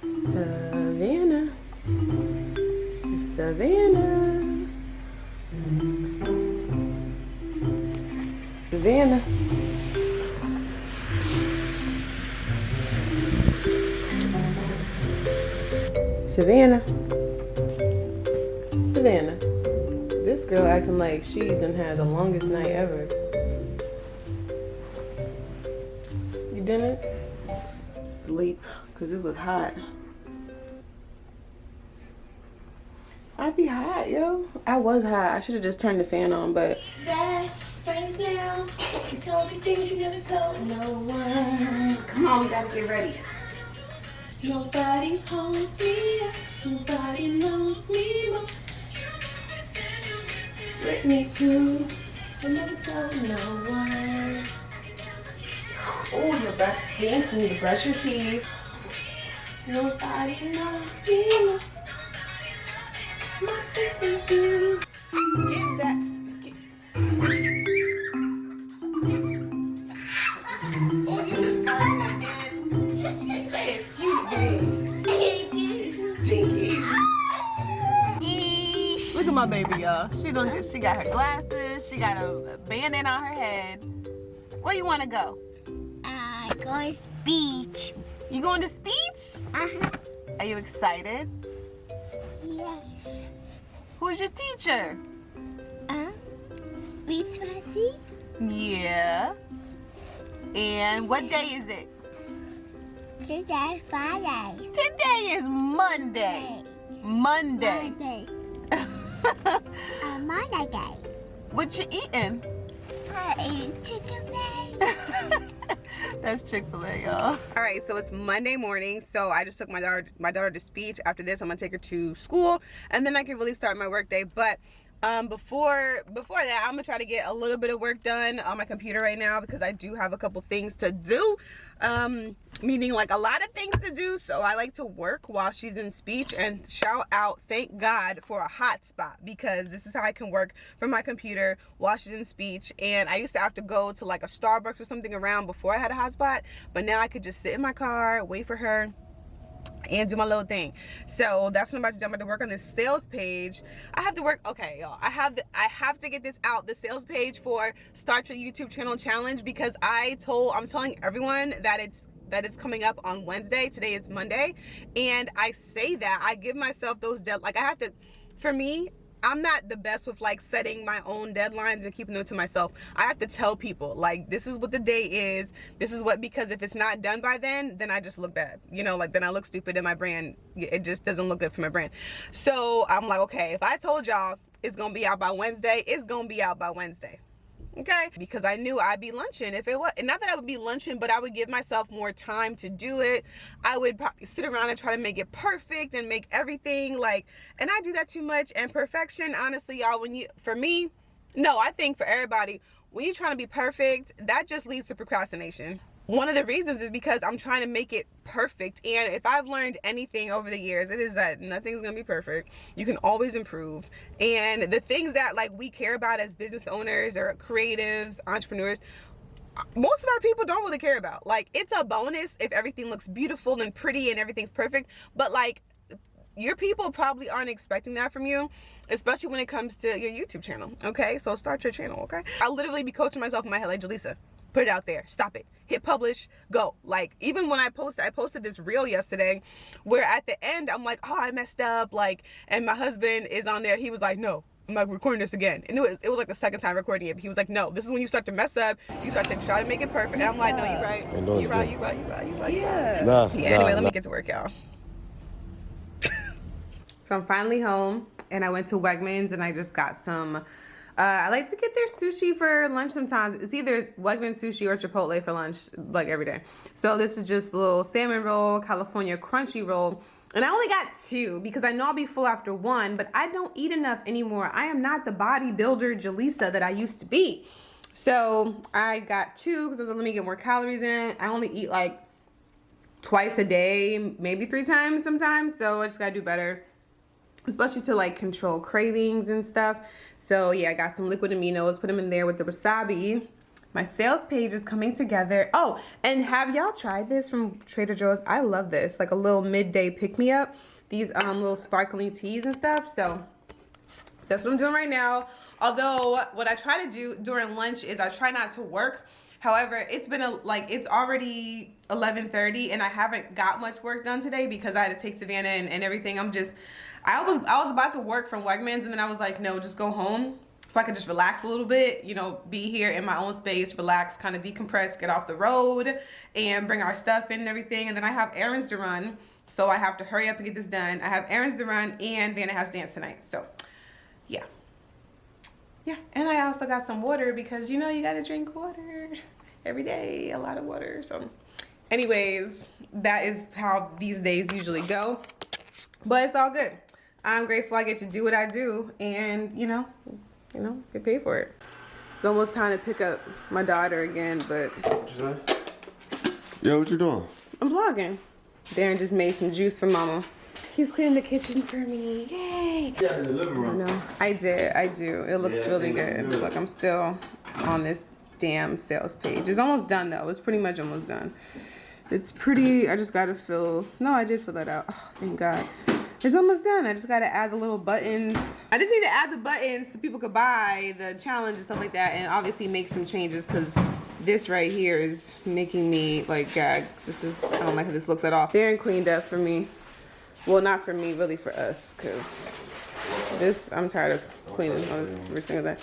Savannah. Savannah. Savannah. Savannah. Savannah. This girl acting like she done had the longest night ever. You didn't? Sleep, because it was hot. I'd be hot, yo. I was hot. I should have just turned the fan on, but. Best friends now. You told me things you're gonna tell no one. Come on, we gotta get ready. Nobody holds me up. Nobody knows me more. With me too. I'll never tell no one. Oh, your breath stinks. You need to brush your teeth. Nobody knows me more. My sisters do. Get that. Oh, you just farted again. Say excuse me. Stinky. Look at my baby, y'all. She got her glasses. She got a band-aid on her head. Where you want to go? Going speech. You going to speech? Are you excited? Yes. Who's your teacher? Speech party? Yeah. And what day is it? Today's Friday. Today is Monday. Monday. Monday. Monday day. What you eating? I eat chicken. That's Chick-fil-A, y'all. All right, so it's Monday morning. So I just took my daughter to speech. After this, I'm gonna take her to school, and then I can really start my work day. But before that, I'm gonna try to get a little bit of work done on my computer right now because I do have a couple things to do. Meaning like a lot of things to do. So I like to work while she's in speech, and shout out, thank God for a hotspot, because this is how I can work from my computer while she's in speech. And I used to have to go to like a Starbucks or something around before I had a hotspot, but now I could just sit in my car, wait for her, and do my little thing. So that's what I'm about to do. I'm about to work on this sales page. I have to work, okay, y'all. I have to get this out, the sales page for Start Your YouTube Channel Challenge, because I'm telling everyone that it's coming up on Wednesday. Today is Monday. And I say that, I give myself those like I have to, for me, I'm not the best with like setting my own deadlines and keeping them to myself. I have to tell people like, this is what the day is. This is what, because if it's not done by then I just look bad. You know, like then I look stupid in my brand. It just doesn't look good for my brand. So I'm like, okay, if I told y'all it's gonna be out by Wednesday, it's gonna be out by Wednesday. Okay, because I knew I'd be lunching if it was, not that I would be lunching, but I would give myself more time to do it. I would probably sit around and try to make it perfect and make everything like, and I do that too much. And perfection, honestly, y'all, for me, no, I think for everybody, when you're trying to be perfect, that just leads to procrastination. One of the reasons is because I'm trying to make it perfect. And if I've learned anything over the years, it is that nothing's gonna be perfect. You can always improve. And the things that like we care about as business owners or creatives, entrepreneurs, most of our people don't really care about. Like, it's a bonus if everything looks beautiful and pretty and everything's perfect, but like your people probably aren't expecting that from you, especially when it comes to your YouTube channel. Okay, so start your channel. Okay, I'll literally be coaching myself in my head like, Jelisa, put it out there, stop it, hit publish, go. Like, even when I posted this reel yesterday where at the end I'm like, oh, I messed up, like, and my husband is on there, he was like, no, I'm not recording this again. And it was like the second time recording it. He was like, no, this is when you start to mess up, you start to try to make it perfect. And I'm like, no, you're right, you're right. Yeah. Anyway, let me get to work, y'all. So I'm finally home, and I went to Wegmans and I just got some, I like to get their sushi for lunch sometimes. It's either Wegmans sushi or Chipotle for lunch, like every day. So this is just a little salmon roll, California crunchy roll. And I only got 2 because I know I'll be full after 1, but I don't eat enough anymore. I am not the bodybuilder Jelisa that I used to be. So I got 2 because let me get more calories in. I only eat like twice a day, maybe 3 times sometimes. So I just gotta do better, especially to like control cravings and stuff. So yeah, I got some liquid aminos, put them in there with the wasabi. My sales page is coming together. Oh, and have y'all tried this from Trader Joe's? I love this, like a little midday pick-me-up. These little sparkling teas and stuff. So that's what I'm doing right now. Although what I try to do during lunch is I try not to work. However, it's been it's already 11:30 and I haven't got much work done today because I had to take Savannah and everything. I was about to work from Wegmans and then I was like, no, just go home so I could just relax a little bit, you know, be here in my own space, relax, kind of decompress, get off the road and bring our stuff in and everything. And then I have errands to run, so I have to hurry up and get this done. I have errands to run and Vanna has dance tonight, so yeah. Yeah, and I also got some water because, you know, you got to drink water every day, a lot of water. So anyways, that is how these days usually go, but it's all good. I'm grateful I get to do what I do and, you know, get paid for it. It's almost time to pick up my daughter again, but... What you say? Yo, what you doing? I'm vlogging. Darren just made some juice for mama. He's cleaning the kitchen for me. Yay! Yeah, in the living room. I know. I do. It looks really good. Look, I'm still on this damn sales page. It's almost done though. It's pretty much almost done. It's pretty, I just gotta fill, no, I did fill that out. Oh, thank God. It's almost done. I just gotta add the little buttons. I just need to add the buttons so people could buy the challenge and stuff like that, and obviously make some changes because this right here is making me like gag. I don't like how this looks at all. Darren cleaned up for me. Well, not for me, really for us, because this, I'm tired of cleaning every single day.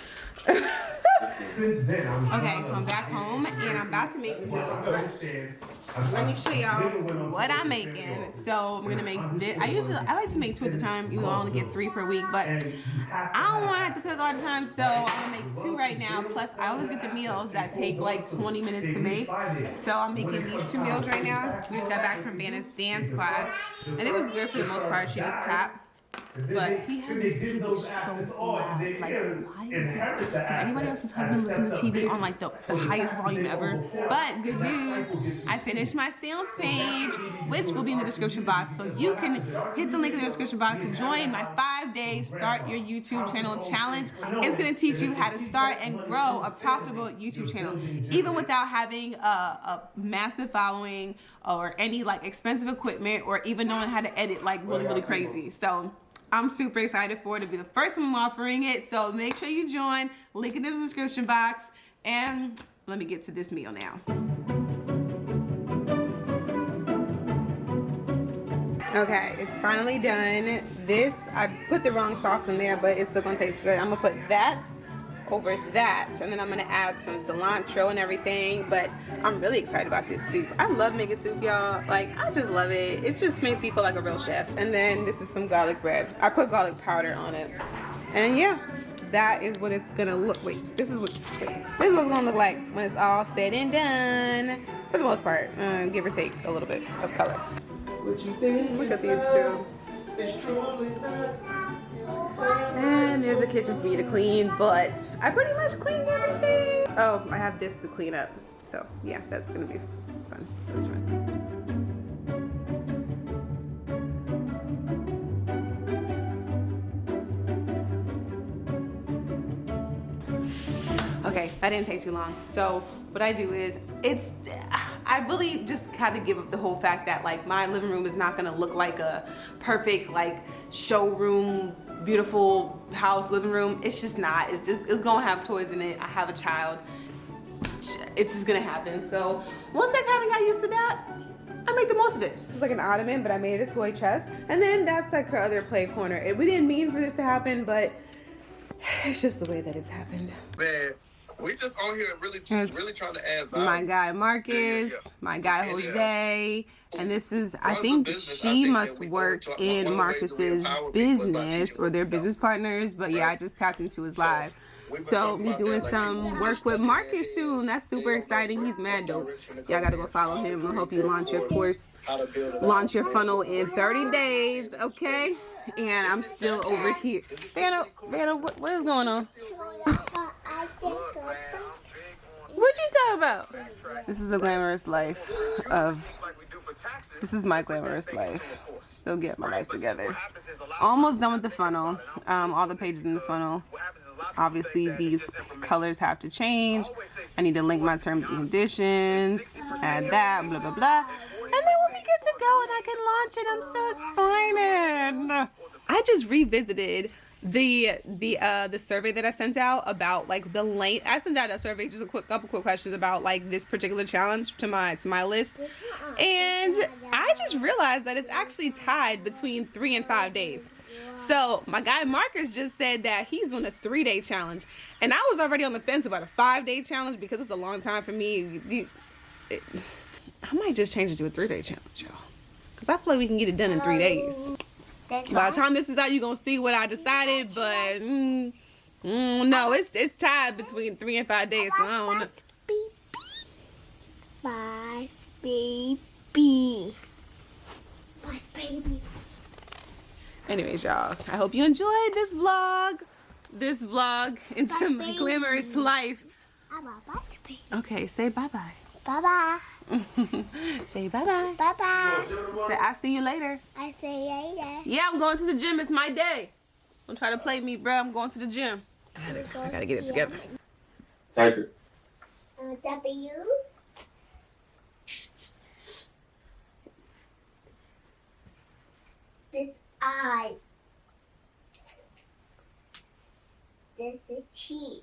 Okay, so I'm back home and I'm about to make food from fresh. Let me show y'all what I'm making. So I'm gonna make this. I like to make 2 at a time, even though I only get 3 per week, but I don't want to have to cook all the time, so I'm gonna make 2 right now. Plus, I always get the meals that take like 20 minutes to make. So I'm making these 2 meals right now. We just got back from Vanna's dance class, and it was good for the most part. She just tapped. But he has this TV so loud. Like, why is it? Does anybody else's husband listen to TV on like the highest volume ever? But good news, I finished my sales page, which will be in the description box. So you can hit the link in the description box to join my 5-day Start Your YouTube Channel Challenge. It's gonna teach you how to start and grow a profitable YouTube channel, even without having a massive following or any like expensive equipment or even knowing how to edit like really crazy. So I'm super excited for it to be the first time I'm offering it. So make sure you join. Link in the description box. And let me get to this meal now. Okay, it's finally done. This, I put the wrong sauce in there, but it's still gonna taste good. I'm gonna put that over that, and then I'm gonna add some cilantro and everything. But I'm really excited about this soup. I love making soup, y'all. Like, I just love it. It just makes me feel like a real chef. And then this is some garlic bread. I put garlic powder on it. And yeah, that is what it's gonna look. This is what it's gonna look like when it's all said and done. For the most part, give or take a little bit of color. What you think? Look at these two. It's truly not. And there's a kitchen for me to clean, but I pretty much cleaned everything. Oh, I have this to clean up. So yeah, that's gonna be fun. That's fun. Okay, that didn't take too long. So what I do is, I really just kind of give up the whole fact that like my living room is not gonna look like a perfect like showroom, beautiful house living room. It's just not. It's gonna have toys in it. I have a child. It's just gonna happen. So once I kind of got used to that, I make the most of it. This is like an ottoman, but I made it a toy chest. And then that's like her other play corner. We didn't mean for this to happen, but it's just the way that it's happened. Man, we just on here really trying to add value. My guy Marcus, my guy Jose, and this is, I think she must work in Marcus's business or their business partners, but yeah, I just tapped into his live. So we doing some work with Marcus soon. That's super exciting. He's mad dope. Y'all gotta go follow him. I hope you launch your course, launch your funnel in 30 days, okay? And I'm still over here. Vanna, what is going on? What you talking about? This is the glamorous life of This is my glamorous life. Still get my life together. Almost done with the funnel. All the pages in the funnel. Obviously, these colors have to change. I need to link my terms and conditions. Add that, blah, blah, blah. And then we'll be good to go and I can launch it. I'm so excited. I just revisited the survey that I sent out about like the length. I sent out a survey, just a couple quick questions about like this particular challenge to my list, and I just realized that it's actually tied between 3 and 5 days. So my guy Marcus just said that he's doing a 3-day challenge, and I was already on the fence about a 5-day challenge because it's a long time for me. I might just change it to a 3-day challenge, y'all, because I feel like we can get it done in 3 days. By the time this is out, you're gonna see what I decided, but no, it's tied between 3 and 5 days. So I don't know. Bye, baby. Bye, baby. Anyways, y'all, I hope you enjoyed this vlog into my glamorous life. Okay, say bye-bye. Bye-bye. Say bye-bye. Bye-bye. Say I'll see you later. I say later. Yeah, I'm going to the gym. It's my day. Don't try to play me, bro. I'm going to the gym. I gotta get it together. Type it. W. This I. This is cheap.